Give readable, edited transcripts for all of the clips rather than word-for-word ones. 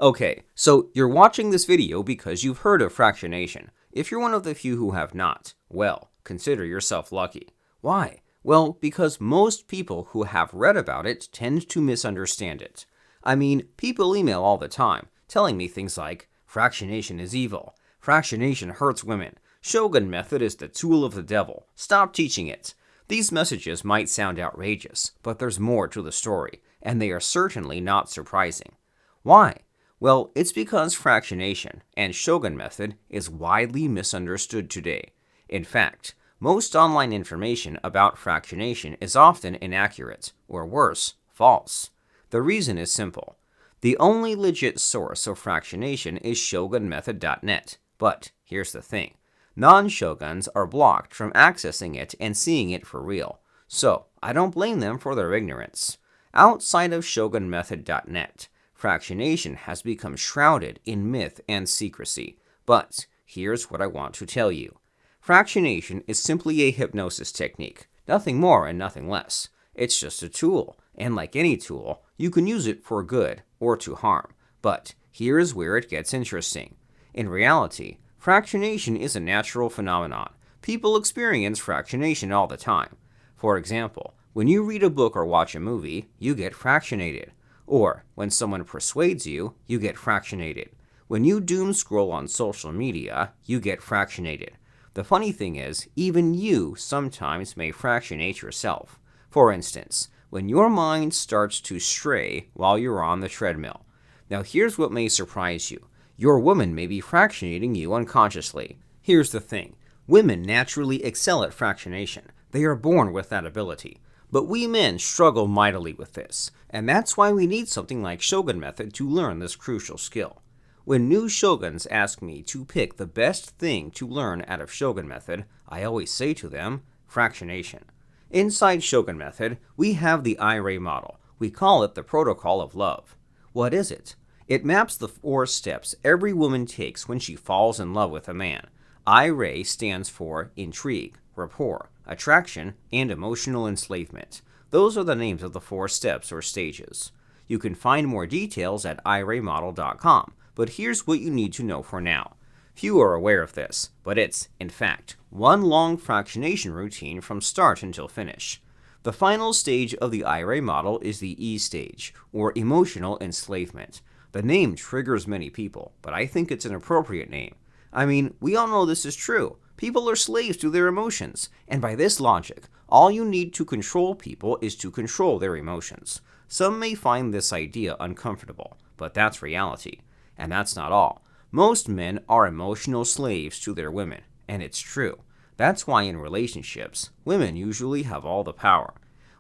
Okay, so you're watching this video because you've heard of fractionation. If you're one of the few who have not, well, consider yourself lucky. Why? Well, because most people who have read about it tend to misunderstand it. I mean, people email all the time, telling me things like, fractionation is evil, fractionation hurts women, Shogun Method is the tool of the devil, stop teaching it. These messages might sound outrageous, but there's more to the story, and they are certainly not surprising. Why? Well, it's because fractionation and Shogun Method is widely misunderstood today. In fact, most online information about fractionation is often inaccurate, or worse, false. The reason is simple. The only legit source of fractionation is shogunmethod.net, but here's the thing. Non-shoguns are blocked from accessing it and seeing it for real, so I don't blame them for their ignorance. Outside of shogunmethod.net, fractionation has become shrouded in myth and secrecy, but here's what I want to tell you. Fractionation is simply a hypnosis technique, nothing more and nothing less. It's just a tool, and like any tool, you can use it for good or to harm. But here's where it gets interesting. In reality, fractionation is a natural phenomenon. People experience fractionation all the time. For example, when you read a book or watch a movie, you get fractionated. Or, when someone persuades you, you get fractionated. When you doom scroll on social media, you get fractionated. The funny thing is, even you sometimes may fractionate yourself. For instance, when your mind starts to stray while you're on the treadmill. Now here's what may surprise you. Your woman may be fractionating you unconsciously. Here's the thing. Women naturally excel at fractionation. They are born with that ability. But we men struggle mightily with this, and that's why we need something like Shogun Method to learn this crucial skill. When new shoguns ask me to pick the best thing to learn out of Shogun Method, I always say to them, fractionation. Inside Shogun Method, we have the IRA model. We call it the protocol of love. What is it? It maps the 4 steps every woman takes when she falls in love with a man. IRA stands for intrigue, rapport, attraction, and emotional enslavement. Those are the names of the 4 steps or stages. You can find more details at iramodel.com, but here's what you need to know for now. Few are aware of this, but it's, in fact, one long fractionation routine from start until finish. The final stage of the IRA model is the E stage, or emotional enslavement. The name triggers many people, but I think it's an appropriate name. I mean, we all know this is true. People are slaves to their emotions, and by this logic, all you need to control people is to control their emotions. Some may find this idea uncomfortable, but that's reality. And that's not all. Most men are emotional slaves to their women, and it's true. That's why in relationships, women usually have all the power.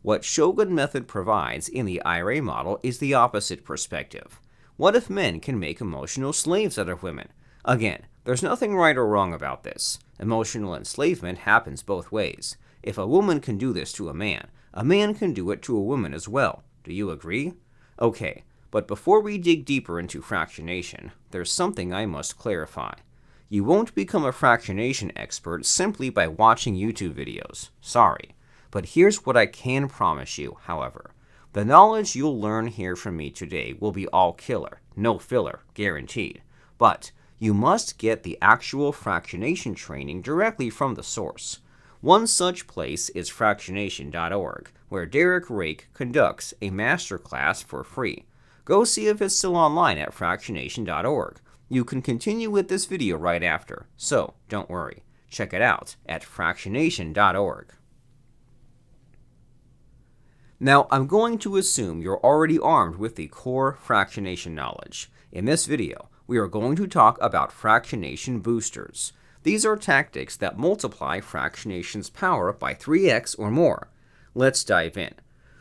What Shogun Method provides in the IRA model is the opposite perspective. What if men can make emotional slaves out of women? Again, there's nothing right or wrong about this. Emotional enslavement happens both ways. If a woman can do this to a man can do it to a woman as well. Do you agree? Okay, but before we dig deeper into fractionation, there's something I must clarify. You won't become a fractionation expert simply by watching YouTube videos. Sorry. But here's what I can promise you, however. The knowledge you'll learn here from me today will be all killer, no filler, guaranteed. But you must get the actual fractionation training directly from the source. One such place is fractionation.org, where Derek Rake conducts a masterclass for free. Go see if it's still online at fractionation.org. You can continue with this video right after, so don't worry. Check it out at fractionation.org. Now, I'm going to assume you're already armed with the core fractionation knowledge. In this video, we are going to talk about fractionation boosters. These are tactics that multiply fractionation's power by 3x or more. Let's dive in.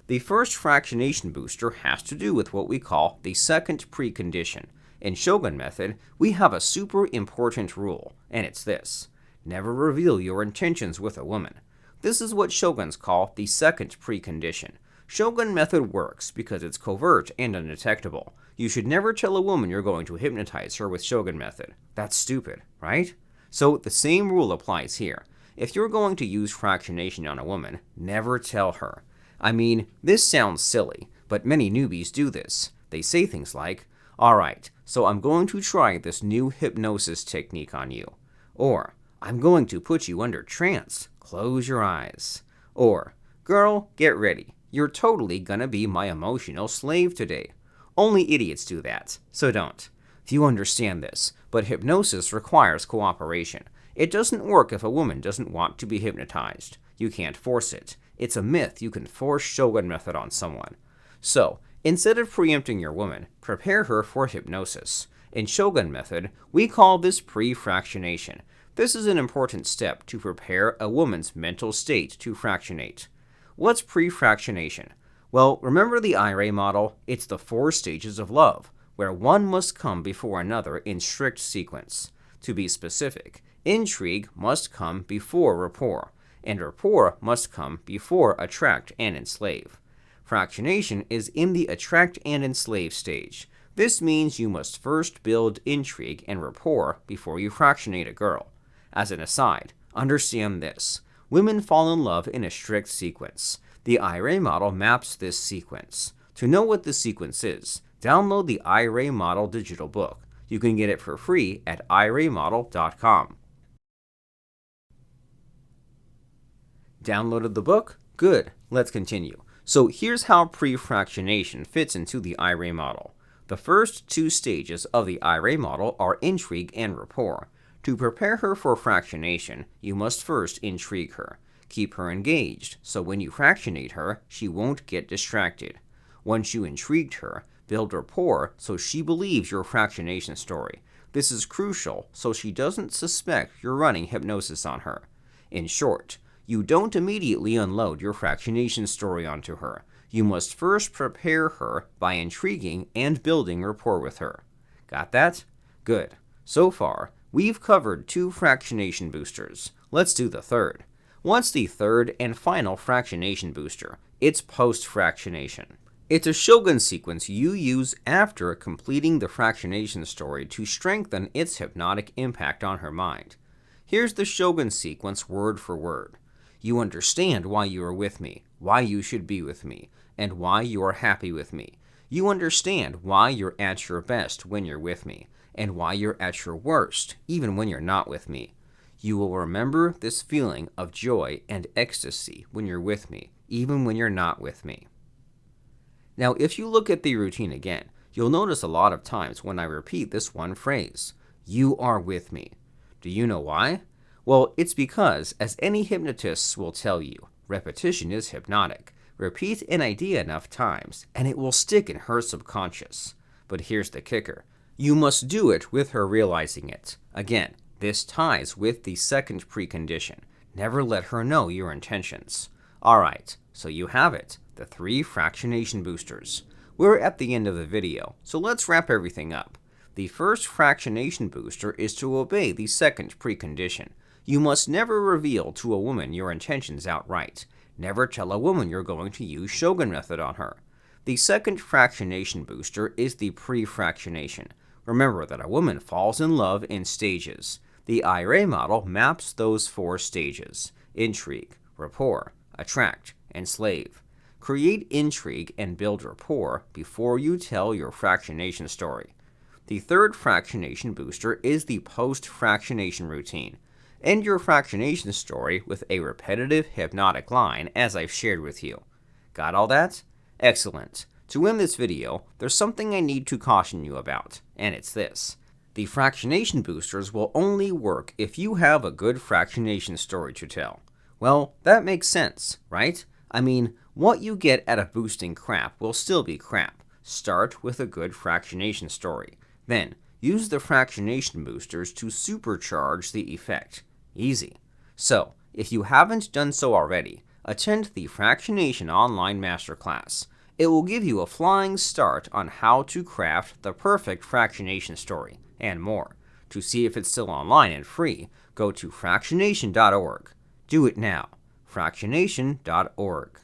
The first fractionation booster has to do with what we call the second precondition. In Shogun Method, we have a super important rule, and it's this. Never reveal your intentions with a woman. This is what Shoguns call the second precondition. Shogun Method works because it's covert and undetectable. You should never tell a woman you're going to hypnotize her with Shogun Method. That's stupid, right? So the same rule applies here. If you're going to use fractionation on a woman, never tell her. I mean, this sounds silly, but many newbies do this. They say things like, "Alright, so I'm going to try this new hypnosis technique on you. Or, I'm going to put you under trance. Close your eyes. Or, girl, get ready. You're totally gonna be my emotional slave today. Only idiots do that, so don't. You understand this, but hypnosis requires cooperation. It doesn't work if a woman doesn't want to be hypnotized. You can't force it. It's a myth you can force Shogun Method on someone. So, instead of preempting your woman, prepare her for hypnosis. In Shogun Method, we call this pre-fractionation. This is an important step to prepare a woman's mental state to fractionate. What's pre-fractionation? Well, remember the IRA model? It's the 4 stages of love, where one must come before another in strict sequence. To be specific, intrigue must come before rapport, and rapport must come before attract and enslave. Fractionation is in the attract and enslave stage. This means you must first build intrigue and rapport before you fractionate a girl. As an aside, understand this. Women fall in love in a strict sequence. The IRA model maps this sequence. To know what this sequence is, download the IRA model digital book. You can get it for free at iramodel.com. Downloaded the book? Good. Let's continue. So here's how pre-fractionation fits into the IRA model. The first 2 stages of the IRA model are intrigue and rapport. To prepare her for fractionation, you must first intrigue her. Keep her engaged, so when you fractionate her, she won't get distracted. Once you intrigued her, build rapport so she believes your fractionation story. This is crucial so she doesn't suspect you're running hypnosis on her. In short, you don't immediately unload your fractionation story onto her. You must first prepare her by intriguing and building rapport with her. Got that? Good. So far, we've covered 2 fractionation boosters. Let's do the third. What's the third and final fractionation booster? It's post-fractionation. It's a Shogun sequence you use after completing the fractionation story to strengthen its hypnotic impact on her mind. Here's the Shogun sequence word for word. You understand why you are with me, why you should be with me, and why you are happy with me. You understand why you're at your best when you're with me, and why you're at your worst even when you're not with me. You will remember this feeling of joy and ecstasy when you're with me, even when you're not with me. Now, if you look at the routine again, you'll notice a lot of times when I repeat this one phrase, you are with me. Do you know why? Well, it's because, as any hypnotist will tell you, repetition is hypnotic. Repeat an idea enough times, and it will stick in her subconscious. But here's the kicker. You must do it with her realizing it. Again, this ties with the second precondition. Never let her know your intentions. Alright, so you have it, the 3 fractionation boosters. We're at the end of the video, so let's wrap everything up. The first fractionation booster is to obey the second precondition. You must never reveal to a woman your intentions outright. Never tell a woman you're going to use Shogun Method on her. The second fractionation booster is the pre-fractionation. Remember that a woman falls in love in stages. The IRA model maps those 4 stages: intrigue, rapport, attract, enslave. Create intrigue and build rapport before you tell your fractionation story. The third fractionation booster is the post-fractionation routine. End your fractionation story with a repetitive hypnotic line as I've shared with you. Got all that? Excellent. To end this video, there's something I need to caution you about, and it's this. The fractionation boosters will only work if you have a good fractionation story to tell. Well, that makes sense, right? I mean, what you get out of boosting crap will still be crap. Start with a good fractionation story. Then, use the fractionation boosters to supercharge the effect. Easy. So, if you haven't done so already, attend the Fractionation Online Masterclass. It will give you a flying start on how to craft the perfect fractionation story, and more. To see if it's still online and free, go to fractionation.org. Do it now. fractionation.org.